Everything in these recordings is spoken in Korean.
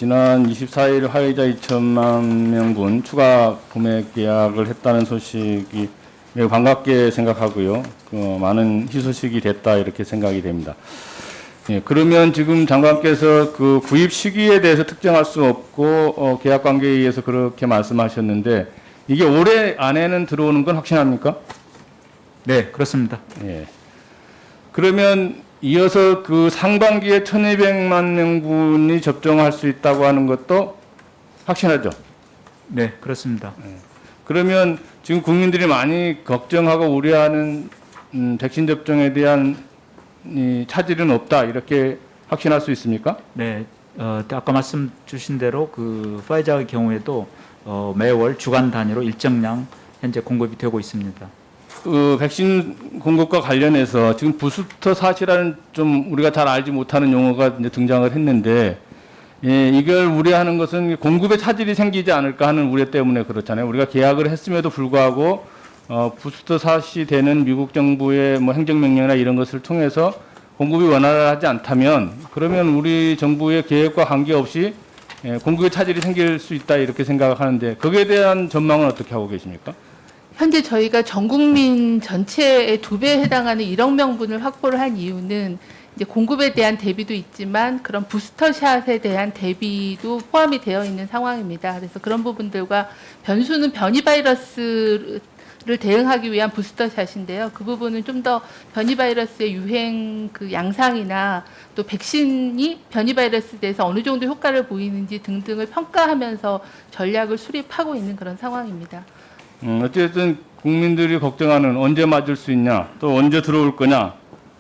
지난 24일 화이자 2천만 명분 추가 구매 계약을 했다는 소식이 매우 반갑게 생각하고요. 많은 희소식이 됐다 이렇게 생각이 됩니다. 예, 그러면 지금 장관께서 그 구입 시기에 대해서 특정할 수 없고 계약 관계에 의해서 그렇게 말씀하셨는데 이게 올해 안에는 들어오는 건 확신합니까? 네, 그렇습니다. 예. 그러면 이어서 그 상반기에 1,200만 명분이 접종할 수 있다고 하는 것도 확신하죠? 네, 그렇습니다. 그러면 지금 국민들이 많이 걱정하고 우려하는 백신 접종에 대한 이 차질은 없다 이렇게 확신할 수 있습니까? 네, 아까 말씀 주신 대로 그 파이자의 경우에도 매월 주간 단위로 일정량 현재 공급이 되고 있습니다. 그 백신 공급과 관련해서 지금 부스터 샷이라는 좀 우리가 잘 알지 못하는 용어가 이제 등장을 했는데 예, 이걸 우려하는 것은 공급에 차질이 생기지 않을까 하는 우려 때문에 그렇잖아요. 우리가 계약을 했음에도 불구하고 부스터 샷이 되는 미국 정부의 뭐 행정명령이나 이런 것을 통해서 공급이 원활하지 않다면 그러면 우리 정부의 계획과 관계없이 공급에 차질이 생길 수 있다 이렇게 생각하는데 거기에 대한 전망은 어떻게 하고 계십니까? 현재 저희가 전 국민 전체의 2배에 해당하는 1억 명분을 확보를 한 이유는 이제 공급에 대한 대비도 있지만 그런 부스터샷에 대한 대비도 포함이 되어 있는 상황입니다. 그래서 그런 부분들과 변수는 변이 바이러스를 대응하기 위한 부스터샷인데요. 그 부분은 좀 더 변이 바이러스의 유행 그 양상이나 또 백신이 변이 바이러스에 대해서 어느 정도 효과를 보이는지 등등을 평가하면서 전략을 수립하고 있는 그런 상황입니다. 어쨌든 국민들이 걱정하는 언제 맞을 수 있냐, 또 언제 들어올 거냐,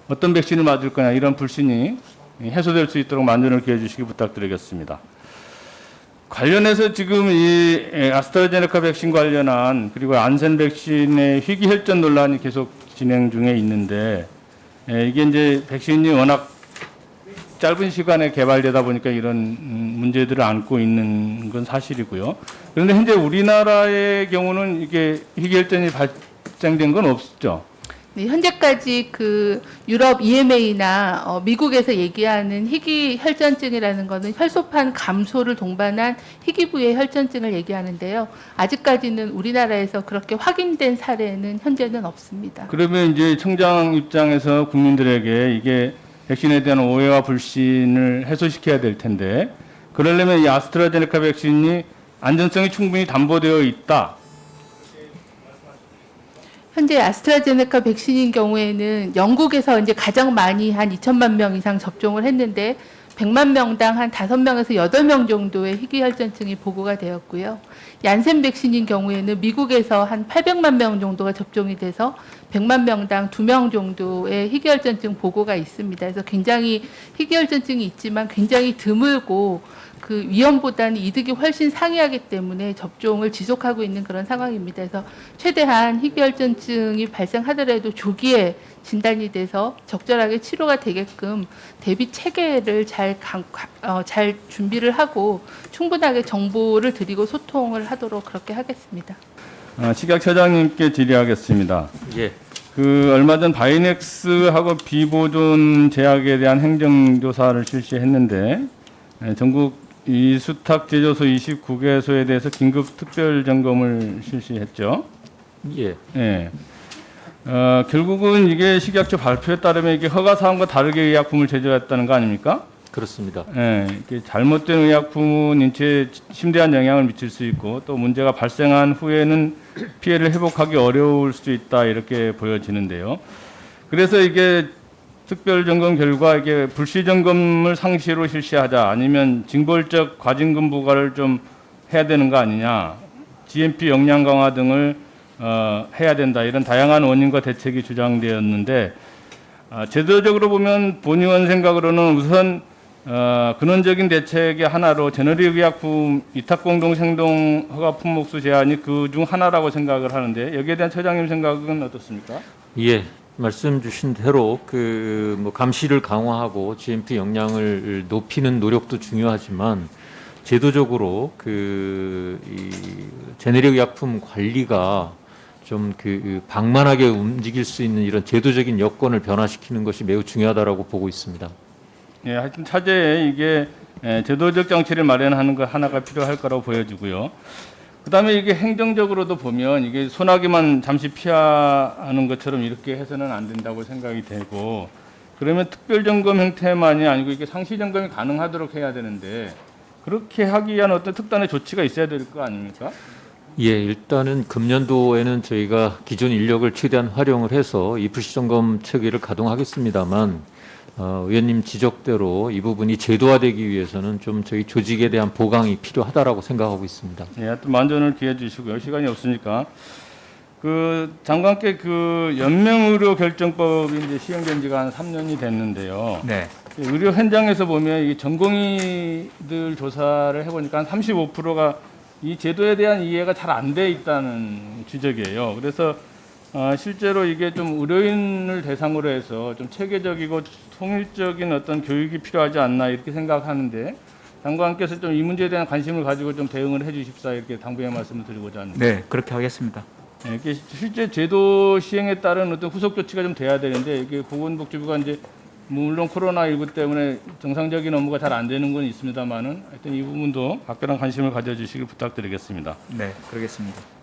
어떤 백신을 맞을 거냐 이런 불신이 해소될 수 있도록 만전을 기해 주시기 부탁드리겠습니다. 관련해서 지금 이 아스트라제네카 백신 관련한 그리고 안센 백신의 희귀 혈전 논란이 계속 진행 중에 있는데 이게 이제 백신이 워낙 짧은 시간에 개발되다 보니까 이런 문제들을 안고 있는 건 사실이고요. 그런데 현재 우리나라의 경우는 이게 희귀혈전이 발생된 건 없죠. 네, 현재까지 그 유럽 EMA나 미국에서 얘기하는 희귀 혈전증이라는 것은 혈소판 감소를 동반한 희귀 부의 혈전증을 얘기하는데요. 아직까지는 우리나라에서 그렇게 확인된 사례는 현재는 없습니다. 그러면 이제 청장 입장에서 국민들에게 이게 백신에 대한 오해와 불신을 해소시켜야 될 텐데 그러려면 이 아스트라제네카 백신이 안전성이 충분히 담보되어 있다. 현재 아스트라제네카 백신인 경우에는 영국에서 이제 가장 많이 한 2천만 명 이상 접종을 했는데 100만 명당 한 5명에서 8명 정도의 희귀혈전증이 보고가 되었고요. 얀센 백신인 경우에는 미국에서 한 800만 명 정도가 접종이 돼서 100만 명당 2명 정도의 희귀혈전증 보고가 있습니다. 그래서 굉장히 희귀혈전증이 있지만 굉장히 드물고 그 위험보다는 이득이 훨씬 상회하기 때문에 접종을 지속하고 있는 그런 상황입니다. 그래서 최대한 희귀혈전증이 발생하더라도 조기에 진단이 돼서 적절하게 치료가 되게끔 대비 체계를 잘 준비를 하고 충분하게 정보를 드리고 소통을 하도록 그렇게 하겠습니다. 식약처장님께 질의하겠습니다. 예. 그 얼마 전 바이넥스하고 비보존 제약에 대한 행정조사를 실시했는데 전국 이 수탁 제조소 29개소에 대해서 긴급 특별 점검을 실시했죠. 예. 예. 결국은 이게 식약처 발표에 따르면 이게 허가 사항과 다르게 의약품을 제조했다는 거 아닙니까? 그렇습니다. 예. 이게 잘못된 의약품은 인체에 심대한 영향을 미칠 수 있고 또 문제가 발생한 후에는 피해를 회복하기 어려울 수 있다 이렇게 보여지는데요. 그래서 이게 특별 점검 결과 이게 불시 점검을 상시로 실시하자 아니면 징벌적 과징금 부과를 좀 해야 되는 거 아니냐, GMP 역량 강화 등을 해야 된다 이런 다양한 원인과 대책이 주장되었는데 제도적으로 보면 본 의원 생각으로는 우선 근원적인 대책의 하나로 제너릭 의약품 위탁 공동 생동 허가 품목수 제한이 그 중 하나라고 생각을 하는데 여기에 대한 처장님 생각은 어떻습니까? 예, 말씀 주신 대로 그 뭐 감시를 강화하고 GMP 역량을 높이는 노력도 중요하지만 제도적으로 이 제네릭 약품 관리가 좀 방만하게 움직일 수 있는 이런 제도적인 여건을 변화시키는 것이 매우 중요하다라고 보고 있습니다. 예, 하여튼 차제에 이게 제도적 장치를 마련하는 거 하나가 필요할 거라고 보여지고요. 그다음에 이게 행정적으로도 보면 이게 소나기만 잠시 피하는 것처럼 이렇게 해서는 안 된다고 생각이 되고, 그러면 특별 점검 형태만이 아니고 이게 상시 점검이 가능하도록 해야 되는데, 그렇게 하기 위한 어떤 특단의 조치가 있어야 될 거 아닙니까? 예, 일단은 금년도에는 저희가 기존 인력을 최대한 활용을 해서 이프시 점검 체계를 가동하겠습니다만, 의원님 지적대로 이 부분이 제도화되기 위해서는 좀 저희 조직에 대한 보강이 필요하다라고 생각하고 있습니다. 예, 하여튼 만전을 기해 주시고요. 시간이 없으니까. 그 장관께 그 연명의료 결정법이 이제 시행된 지가 한 3년이 됐는데요. 네. 의료 현장에서 보면 이 전공의들 조사를 해보니까 한 35%가 이 제도에 대한 이해가 잘 안 돼 있다는 지적이에요. 그래서 실제로 이게 좀 의료인을 대상으로 해서 좀 체계적이고 통일적인 어떤 교육이 필요하지 않나 이렇게 생각하는데, 장관께서 좀 이 문제에 대한 관심을 가지고 좀 대응을 해주십사 이렇게 당부의 말씀을 드리고자 합니다. 네, 그렇게 하겠습니다. 이게 실제 제도 시행에 따른 어떤 후속 조치가 좀 돼야 되는데, 이게 보건복지부가 이제 물론 코로나19 때문에 정상적인 업무가 잘 안 되는 건 있습니다만은 하여튼 이 부분도 각별한 관심을 가져주시길 부탁드리겠습니다. 네, 그러겠습니다.